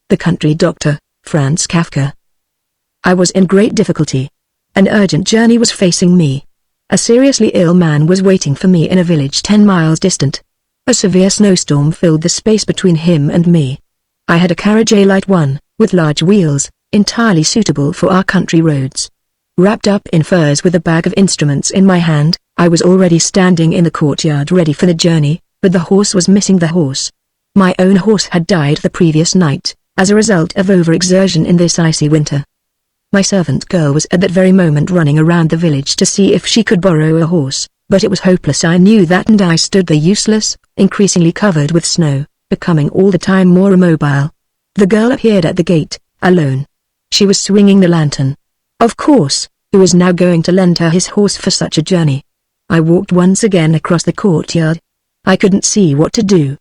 The Country Doctor, Franz Kafka. I was in great difficulty. An urgent journey was facing me. A seriously ill man was waiting for me in a village 10 miles distant. A severe snowstorm filled the space between him and me. I had a carriage, a light one, with large wheels, entirely suitable for our country roads. Wrapped up in furs with a bag of instruments in my hand, I was already standing in the courtyard ready for the journey, but the horse was missing. The horse. My own horse had died the previous night, as a result of overexertion in this icy winter. My servant girl was at that very moment running around the village to see if she could borrow a horse, but it was hopeless. I knew that, and I stood there useless, increasingly covered with snow, becoming all the time more immobile. The girl appeared at the gate, alone. She was swinging the lantern. Of course, who was now going to lend her his horse for such a journey? I walked once again across the courtyard. I couldn't see what to do.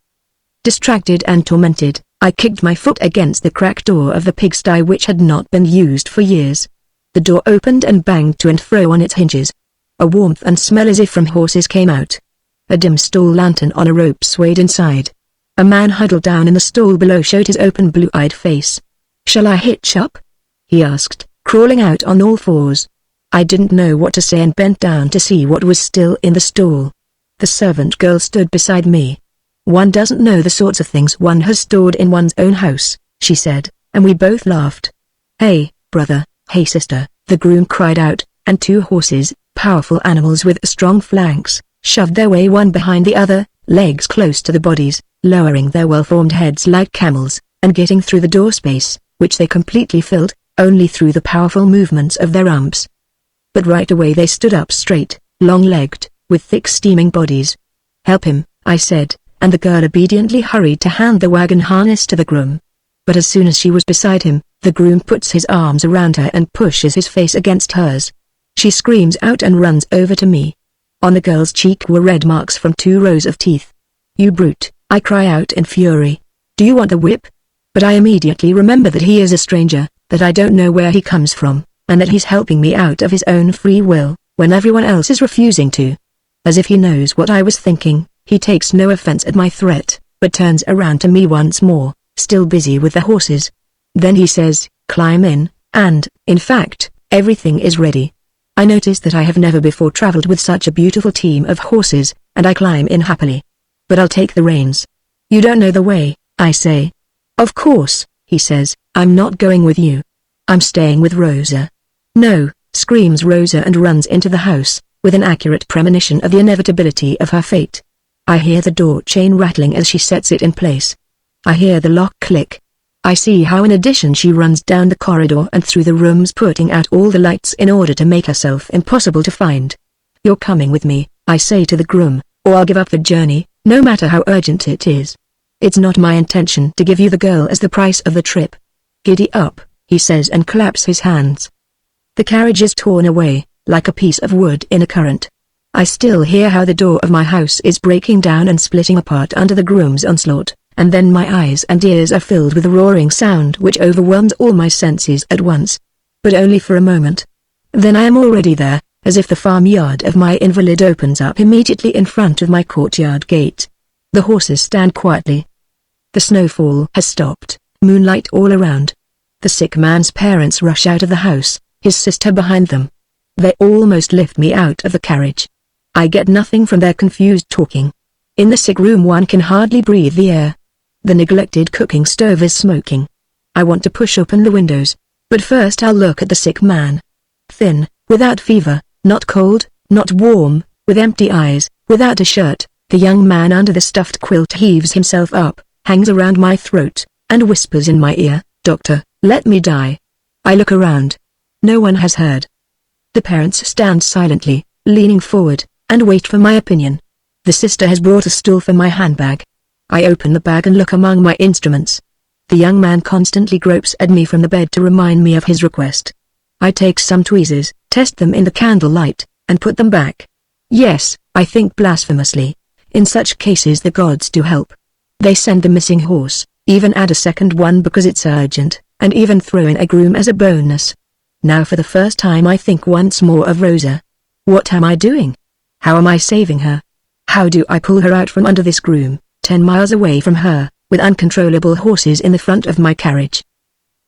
Distracted and tormented, I kicked my foot against the cracked door of the pigsty, which had not been used for years. The door opened and banged to and fro on its hinges. A warmth and smell as if from horses came out. A dim stall lantern on a rope swayed inside. A man huddled down in the stall below showed his open blue-eyed face. "Shall I hitch up?" he asked, crawling out on all fours. I didn't know what to say and bent down to see what was still in the stall. The servant girl stood beside me. "One doesn't know the sorts of things one has stored in one's own house," she said, and we both laughed. "Hey, brother, hey sister," the groom cried out, and two horses, powerful animals with strong flanks, shoved their way one behind the other, legs close to the bodies, lowering their well-formed heads like camels, and getting through the door space, which they completely filled, only through the powerful movements of their rumps. But right away they stood up straight, long-legged, with thick steaming bodies. "Help him," I said, and the girl obediently hurried to hand the wagon harness to the groom. But as soon as she was beside him, the groom puts his arms around her and pushes his face against hers. She screams out and runs over to me. On the girl's cheek were red marks from 2 rows of teeth. "You brute," I cry out in fury. "Do you want the whip?" But I immediately remember that he is a stranger, that I don't know where he comes from, and that he's helping me out of his own free will, when everyone else is refusing to. As if he knows what I was thinking, he takes no offense at my threat, but turns around to me once more, still busy with the horses. Then he says, "Climb in," and, in fact, everything is ready. I notice that I have never before traveled with such a beautiful team of horses, and I climb in happily. "But I'll take the reins." "You don't know the way," I say. "Of course," he says, "I'm not going with you. I'm staying with Rosa." "No," screams Rosa and runs into the house, with an accurate premonition of the inevitability of her fate. I hear the door chain rattling as she sets it in place. I hear the lock click. I see how in addition she runs down the corridor and through the rooms, putting out all the lights in order to make herself impossible to find. "You're coming with me," I say to the groom, "or I'll give up the journey, no matter how urgent it is. It's not my intention to give you the girl as the price of the trip." "Giddy up," he says and claps his hands. The carriage is torn away, like a piece of wood in a current. I still hear how the door of my house is breaking down and splitting apart under the groom's onslaught, and then my eyes and ears are filled with a roaring sound which overwhelms all my senses at once. But only for a moment. Then I am already there, as if the farmyard of my invalid opens up immediately in front of my courtyard gate. The horses stand quietly. The snowfall has stopped, moonlight all around. The sick man's parents rush out of the house, his sister behind them. They almost lift me out of the carriage. I get nothing from their confused talking. In the sick room one can hardly breathe the air. The neglected cooking stove is smoking. I want to push open the windows, but first I'll look at the sick man. Thin, without fever, not cold, not warm, with empty eyes, without a shirt, the young man under the stuffed quilt heaves himself up, hangs around my throat, and whispers in my ear, "Doctor, let me die." I look around. No one has heard. The parents stand silently, leaning forward, and wait for my opinion. The sister has brought a stool for my handbag. I open the bag and look among my instruments. The young man constantly gropes at me from the bed to remind me of his request. I take some tweezers, test them in the candlelight, and put them back. Yes, I think blasphemously. In such cases the gods do help. They send the missing horse, even add a second one because it's urgent, and even throw in a groom as a bonus. Now for the first time I think once more of Rosa. What am I doing? How am I saving her? How do I pull her out from under this groom, 10 miles away from her, with uncontrollable horses in the front of my carriage.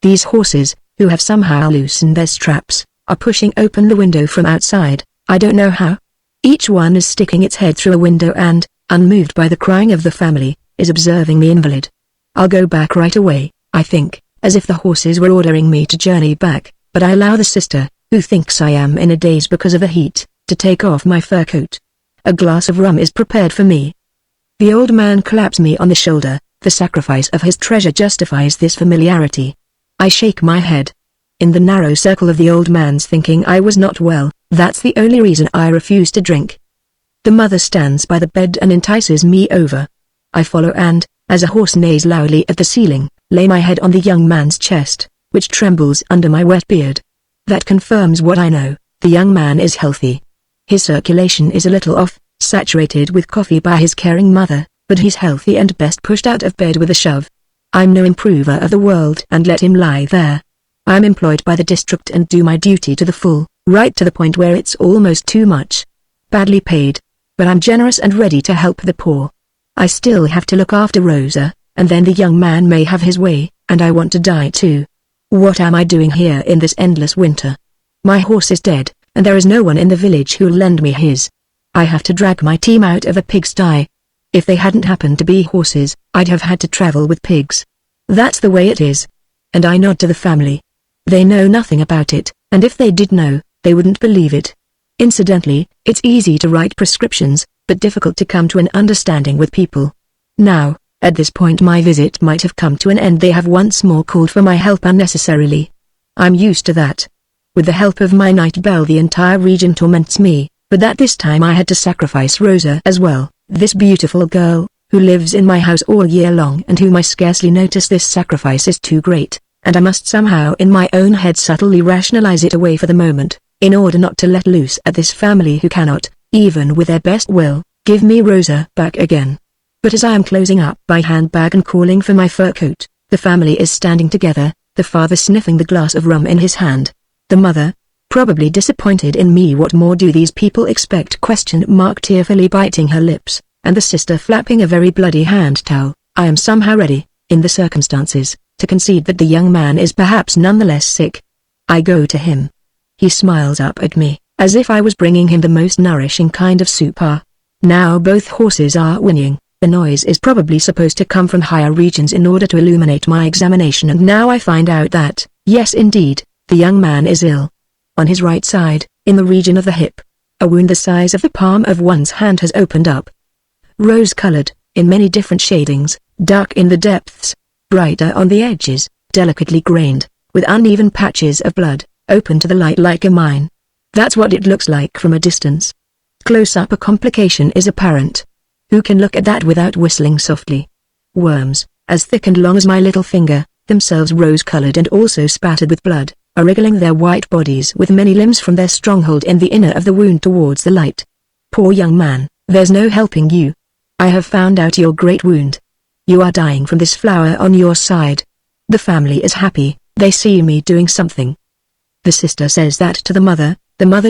These horses, who have somehow loosened their straps, are pushing open the window from outside, I don't know how. Each one is sticking its head through a window and, unmoved by the crying of the family, is observing the invalid. I'll go back right away, I think, as if the horses were ordering me to journey back, but I allow the sister, who thinks I am in a daze because of the heat, to take off my fur coat. A glass of rum is prepared for me. The old man claps me on the shoulder. The sacrifice of his treasure justifies this familiarity. I shake my head. In the narrow circle of the old man's thinking I was not well, that's the only reason I refuse to drink. The mother stands by the bed and entices me over. I follow and, as a horse neighs loudly at the ceiling, lay my head on the young man's chest, which trembles under my wet beard. That confirms what I know, the young man is healthy. His circulation is a little off, saturated with coffee by his caring mother, but he's healthy and best pushed out of bed with a shove. I'm no improver of the world and let him lie there. I'm employed by the district and do my duty to the full, right to the point where it's almost too much. Badly paid. But I'm generous and ready to help the poor. I still have to look after Rosa, and then the young man may have his way, and I want to die too. What am I doing here in this endless winter? My horse is dead, and there is no one in the village who'll lend me his. I have to drag my team out of a pigsty. If they hadn't happened to be horses, I'd have had to travel with pigs. That's the way it is. And I nod to the family. They know nothing about it, and if they did know, they wouldn't believe it. Incidentally, it's easy to write prescriptions, but difficult to come to an understanding with people. Now, at this point my visit might have come to an end. They have once more called for my help unnecessarily. I'm used to that. With the help of my night bell the entire region torments me, but that this time I had to sacrifice Rosa as well, this beautiful girl, who lives in my house all year long and whom I scarcely notice. This sacrifice is too great, and I must somehow in my own head subtly rationalize it away for the moment, in order not to let loose at this family who cannot, even with their best will, give me Rosa back again. But as I am closing up my handbag and calling for my fur coat, the family is standing together, the father sniffing the glass of rum in his hand. The mother, probably disappointed in me. What more do these people expect? ? Tearfully biting her lips, and the sister flapping a very bloody hand towel. I am somehow ready, in the circumstances, to concede that the young man is perhaps nonetheless sick. I go to him. He smiles up at me, as if I was bringing him the most nourishing kind of soup. Now both horses are whinnying. The noise is probably supposed to come from higher regions in order to illuminate my examination, and now I find out that, yes indeed, the young man is ill. On his right side, in the region of the hip, a wound the size of the palm of one's hand has opened up. Rose-colored, in many different shadings, dark in the depths, brighter on the edges, delicately grained, with uneven patches of blood, open to the light like a mine. That's what it looks like from a distance. Close up a complication is apparent. Who can look at that without whistling softly? Worms, as thick and long as my little finger, themselves rose-colored and also spattered with blood, are wriggling their white bodies with many limbs from their stronghold in the inner of the wound towards the light. Poor young man, there's no helping you. I have found out your great wound. You are dying from this flower on your side. The family is happy, they see me doing something. The sister says that to the mother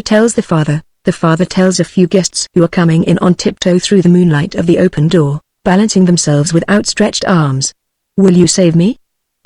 tells the father tells a few guests who are coming in on tiptoe through the moonlight of the open door, balancing themselves with outstretched arms. Will you save me?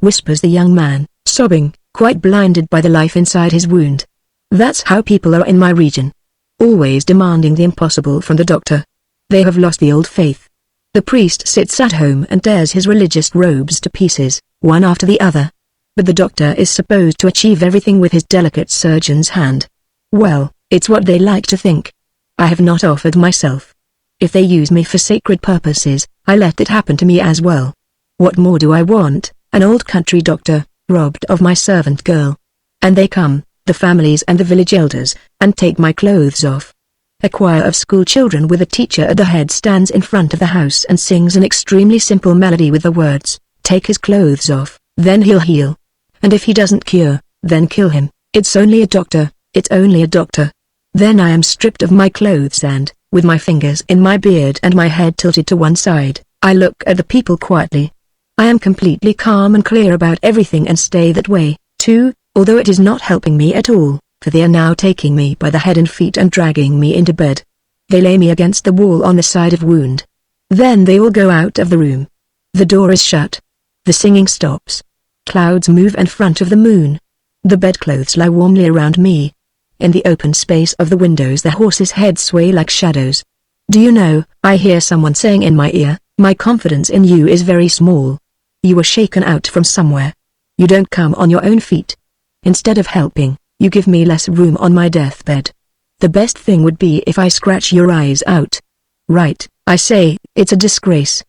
Whispers the young man, sobbing, quite blinded by the life inside his wound. That's how people are in my region. Always demanding the impossible from the doctor. They have lost the old faith. The priest sits at home and tears his religious robes to pieces, one after the other. But the doctor is supposed to achieve everything with his delicate surgeon's hand. Well, it's what they like to think. I have not offered myself. If they use me for sacred purposes, I let it happen to me as well. What more do I want? An old country doctor, robbed of my servant girl. And they come, the families and the village elders, and take my clothes off. A choir of school children with a teacher at the head stands in front of the house and sings an extremely simple melody with the words, "Take his clothes off, then he'll heal. And if he doesn't cure, then kill him. It's only a doctor, it's only a doctor." Then I am stripped of my clothes and, with my fingers in my beard and my head tilted to one side, I look at the people quietly. I am completely calm and clear about everything and stay that way, too, although it is not helping me at all, for they are now taking me by the head and feet and dragging me into bed. They lay me against the wall on the side of wound. Then they all go out of the room. The door is shut. The singing stops. Clouds move in front of the moon. The bedclothes lie warmly around me. In the open space of the windows the horses' heads sway like shadows. Do you know, I hear someone saying in my ear, my confidence in you is very small. You were shaken out from somewhere. You don't come on your own feet. Instead of helping, you give me less room on my deathbed. The best thing would be if I scratch your eyes out. Right, I say, it's a disgrace.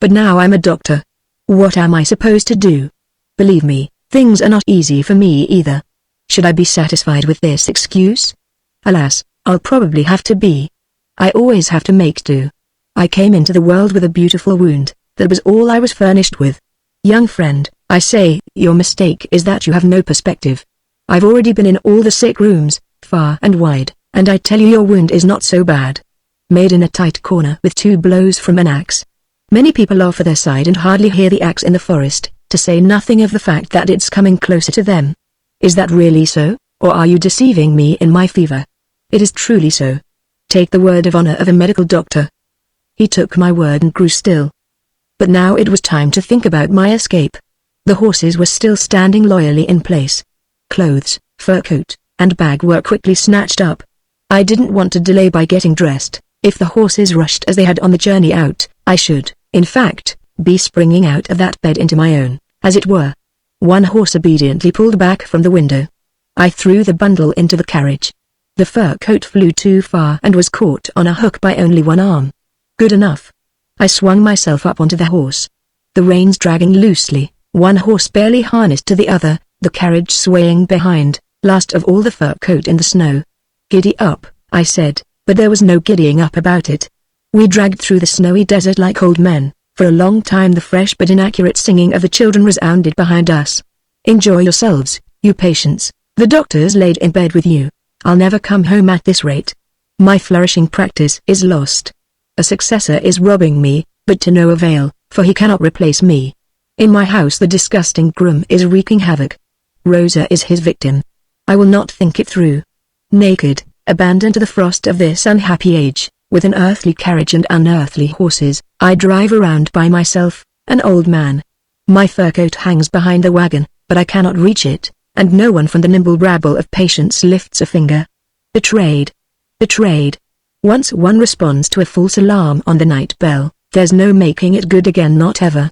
But now I'm a doctor. What am I supposed to do? Believe me, things are not easy for me either. Should I be satisfied with this excuse? Alas, I'll probably have to be. I always have to make do. I came into the world with a beautiful wound, that was all I was furnished with. Young friend, I say, your mistake is that you have no perspective. I've already been in all the sick rooms, far and wide, and I tell you your wound is not so bad. Made in a tight corner with 2 blows from an axe. Many people offer their side and hardly hear the axe in the forest, to say nothing of the fact that it's coming closer to them. Is that really so, or are you deceiving me in my fever? It is truly so. Take the word of honor of a medical doctor. He took my word and grew still. But now it was time to think about my escape. The horses were still standing loyally in place. Clothes, fur coat, and bag were quickly snatched up. I didn't want to delay by getting dressed. If the horses rushed as they had on the journey out, I should, in fact, be springing out of that bed into my own, as it were. One horse obediently pulled back from the window. I threw the bundle into the carriage. The fur coat flew too far and was caught on a hook by only one arm. Good enough. I swung myself up onto the horse. The reins dragging loosely, one horse barely harnessed to the other, the carriage swaying behind, last of all the fur coat in the snow. Giddy up, I said, but there was no giddying up about it. We dragged through the snowy desert like old men. For a long time the fresh but inaccurate singing of the children resounded behind us. Enjoy yourselves, you patients. The doctor's laid in bed with you. I'll never come home at this rate. My flourishing practice is lost. A successor is robbing me, but to no avail, for he cannot replace me. In my house the disgusting groom is wreaking havoc. Rosa is his victim. I will not think it through. Naked, abandoned to the frost of this unhappy age, with an earthly carriage and unearthly horses, I drive around by myself, an old man. My fur coat hangs behind the wagon, but I cannot reach it, and no one from the nimble rabble of patients lifts a finger. Betrayed. Betrayed. Once one responds to a false alarm on the night bell, there's no making it good again, not ever.